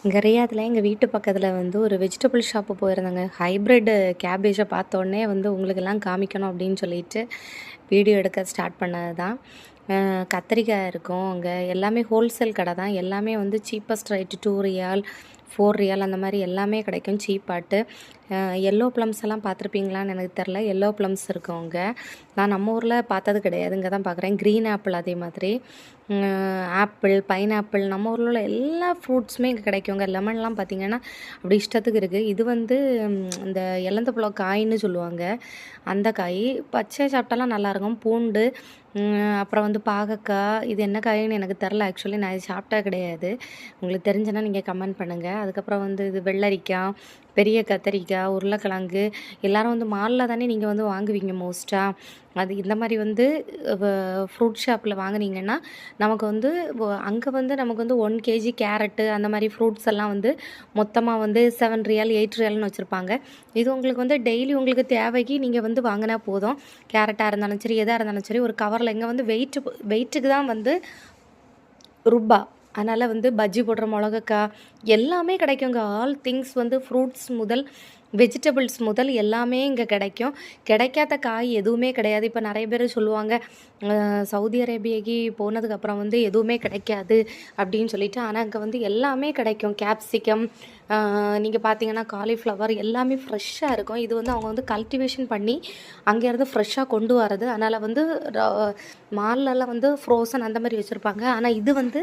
இங்கே ரியாத்தில் எங்கள் வீட்டு பக்கத்தில் வந்து ஒரு வெஜிடபிள் ஷாப்பு போயிருந்தேங்க. ஹைப்ரிட் கேபேஜை பார்த்தோன்னே வந்து உங்களுக்கெல்லாம் காமிக்கணும் அப்படின்னு சொல்லிட்டு வீடியோ எடுக்க ஸ்டார்ட் பண்ணது தான். கத்திரிக்காய் இருக்கும் அங்கே. எல்லாமே ஹோல்சேல் கடை தான். எல்லாமே வந்து சீப்பஸ்ட் ரேட்டு 2 ரியால் 4 ரியால் அந்த மாதிரி எல்லாமே கிடைக்கும் சீப்பாட்டு. எல்லோ ப்ளம்ஸ் எல்லாம் பார்த்துருப்பீங்களான்னு எனக்கு தெரில. எல்லோ ப்ளம்ஸ் இருக்கும் அங்கே. நான் நம்ம ஊரில் பார்த்தது கிடையாது, இங்கே தான் பார்க்குறேன். க்ரீன் ஆப்பிள் அதே மாதிரி ஆப்பிள், பைனாப்பிள், நம்ம ஊரில் உள்ள எல்லா ஃப்ரூட்ஸுமே இங்கே கிடைக்குங்க. லெமன்லாம் பார்த்திங்கன்னா அப்படி இஷ்டத்துக்கு இருக்குது. இது வந்து இந்த இலந்தப்பழம் காயின்னு சொல்லுவாங்க, அந்த காய். பச்சை சாப்பிட்டாலாம் நல்லாயிருக்கும். பூண்டு, அப்புறம் வந்து பாகக்காய், இது என்ன காயின்னு எனக்கு தெரில. ஆக்சுவலி நான் இது சாப்பிட்டா கிடையாது. உங்களுக்கு தெரிஞ்சுன்னா நீங்கள் கமெண்ட் பண்ணுங்கள். அதுக்கப்புறம் வந்து இது வெள்ளரிக்காய், பெரிய கத்திரிக்காய், உருளைக்கிழங்கு, எல்லோரும் வந்து மாலில் தானே நீங்கள் வந்து வாங்குவீங்க மோஸ்ட்டாக. அது இந்த மாதிரி வந்து ஃப்ரூட் ஷாப்பில் வாங்குனீங்கன்னா நமக்கு வந்து அங்கே வந்து நமக்கு வந்து 1 கேஜி கேரட்டு அந்த மாதிரி ஃப்ரூட்ஸ் எல்லாம் வந்து மொத்தமாக வந்து 7 ரியால் 8 ரியால்னு வச்சுருப்பாங்க. இது உங்களுக்கு வந்து டெய்லி உங்களுக்கு தேவைக்கு நீங்கள் வந்து வாங்கினா போதும். கேரட்டாக இருந்தாலும் சரி, எதாக இருந்தாலும் சரி, ஒரு கவரில். இங்கே வந்து வெயிட்டுக்கு தான் வந்து ரூபா. அதனால் வந்து பஜ்ஜி போடுற மிளகாய் எல்லாமே கிடைக்குங்க. ஆல் திங்ஸ் வந்து ஃப்ரூட்ஸ் முதல் வெஜிடபிள்ஸ் முதல் எல்லாமே இங்கே கிடைக்கும். கிடைக்காத காய் எதுவுமே கிடையாது. இப்போ நிறைய பேர் சொல்லுவாங்க சவுதி அரேபியாக்கு போனதுக்கப்புறம் வந்து எதுவுமே கிடைக்காது அப்படின்னு சொல்லிட்டு. ஆனால் அங்கே வந்து எல்லாமே கிடைக்கும். கேப்சிகம், நீங்கள் பார்த்தீங்கன்னா காலிஃப்ளவர், எல்லாமே ஃப்ரெஷ்ஷாக இருக்கும். இது வந்து அவங்க வந்து கல்டிவேஷன் பண்ணி அங்கேருந்து ஃப்ரெஷ்ஷாக கொண்டு வரது. அதனால் வந்து மால்லலாம் வந்து ஃப்ரோசன் அந்த மாதிரி வச்சுருப்பாங்க. ஆனால் இது வந்து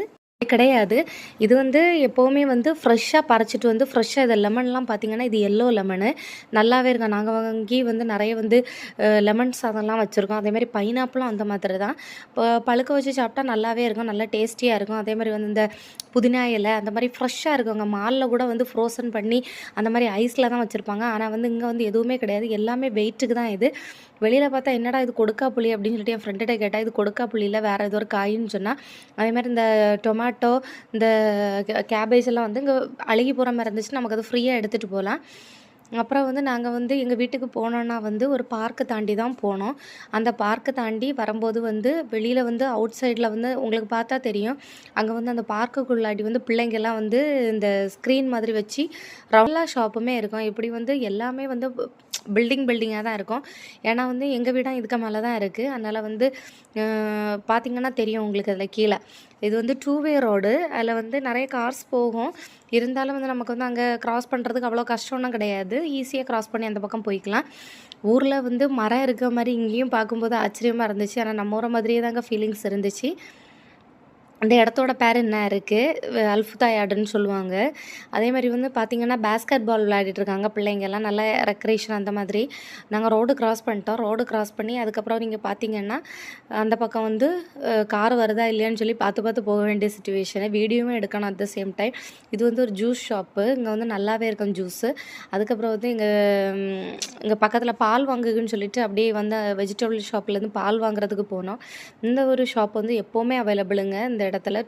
கிடையாது. இது வந்து எப்போவுமே வந்து ஃப்ரெஷ்ஷாக பறிச்சிட்டு வந்து ஃப்ரெஷ்ஷாக. இது லெமன்லாம் பார்த்திங்கன்னா இது எல்லோ லெமனு நல்லாவே இருக்கும். நாங்கள் வாங்கி வந்து நிறைய வந்து லெமன் சாதம்லாம் வச்சுருக்கோம். அதேமாதிரி பைனாப்பிளும் அந்த மாதிரி தான். இப்போ பழுக்க வச்சு சாப்பிட்டா நல்லாவே இருக்கும், நல்லா டேஸ்டியாக இருக்கும். அதேமாதிரி வந்து இந்த புதினா இலை அந்த மாதிரி ஃப்ரெஷ்ஷாக இருக்குங்க. மாலில் கூட வந்து ஃப்ரோசன் பண்ணி அந்த மாதிரி ஐஸில் தான் வச்சுருப்பாங்க. ஆனால் வந்து இங்கே வந்து எதுவுமே கிடையாது. எல்லாமே வெயிட்டுக்கு தான் இது. வெளியில் பார்த்தா என்னடா இது கொடுக்காப்புளி அப்படின்னு சொல்லிட்டு என் ஃப்ரெண்ட்ட கேட்டால் இது கொடுக்காப்புளியில் வேறு ஏதோ ஒரு காயின்னு சொன்னால். அதேமாதிரி இந்த டொமேட்டோ, இந்த கேபேஜ் எல்லாம் வந்து இங்கே அழுகி போகிற மாதிரி இருந்துச்சு, நமக்கு அது ஃப்ரீயாக எடுத்துகிட்டு போகலாம். அப்புறம் வந்து நாங்கள் வந்து எங்கள் வீட்டுக்கு போனோன்னா வந்து ஒரு பார்க்கை தாண்டி தான் போனோம். அந்த பார்க்கை தாண்டி வரும்போது வந்து வெளியில் வந்து அவுட் சைடில் வந்து உங்களுக்கு பார்த்தா தெரியும், அங்கே வந்து அந்த பார்க்குக்குள்ளாடி வந்து பிள்ளைங்கள்லாம் வந்து இந்த ஸ்க்ரீன் மாதிரி வச்சு எல்லா ஷாப்புமே இருக்கும். இப்படி வந்து எல்லாமே வந்து பில்டிங்காக தான் இருக்கும். ஏன்னா வந்து எங்கள் வீடும் இதுக்கு மேலே தான் இருக்குது. அதனால் வந்து பார்த்திங்கன்னா தெரியும் உங்களுக்கு அதில் கீழே. இது வந்து 2 வே ரோடு. அதில் வந்து நிறைய கார்ஸ் போகும். இருந்தாலும் வந்து நமக்கு வந்து அங்கே க்ராஸ் பண்ணுறதுக்கு அவ்வளோ கஷ்டம்லாம் கிடையாது. ஈஸியாக க்ராஸ் பண்ணி அந்த பக்கம் போய்க்கலாம். ஊரில் வந்து மரம் இருக்க மாதிரி இங்கேயும் பார்க்கும்போது ஆச்சரியமாக இருந்துச்சு. ஆனால் நம்ம ஊரை மாதிரியே தாங்க ஃபீலிங்ஸ் இருந்துச்சு. அந்த இடத்தோட பேர் என்ன இருக்குது, அல்ஃபுதாயாடுன்னு சொல்லுவாங்க. அதே மாதிரி வந்து பார்த்திங்கன்னா பேஸ்கெட் பால் விளையாடிட்டுருக்காங்க பிள்ளைங்கள்லாம், நல்லா ரெக்ரேஷன் அந்த மாதிரி. நாங்கள் ரோடு க்ராஸ் பண்ணிட்டோம். ரோடு க்ராஸ் பண்ணி அதுக்கப்புறம் நீங்கள் பார்த்திங்கன்னா அந்த பக்கம் வந்து கார் வருதா இல்லையான்னு சொல்லி பார்த்து போக வேண்டிய சுச்சுவேஷனு. வீடியோவும் எடுக்கணும் அட் த சேம் டைம். இது வந்து ஒரு ஜூஸ் ஷாப்பு. இங்கே வந்து நல்லாவே இருக்கும் ஜூஸு. அதுக்கப்புறம் வந்து இங்கே பக்கத்தில் பால் வாங்குதுன்னு சொல்லிட்டு அப்படியே வந்து வெஜிடபிள் ஷாப்லேருந்து பால் வாங்குறதுக்கு போனோம். இந்த ஒரு ஷாப் வந்து எப்போவுமே அவைலபிளுங்க இந்த இடத்துல.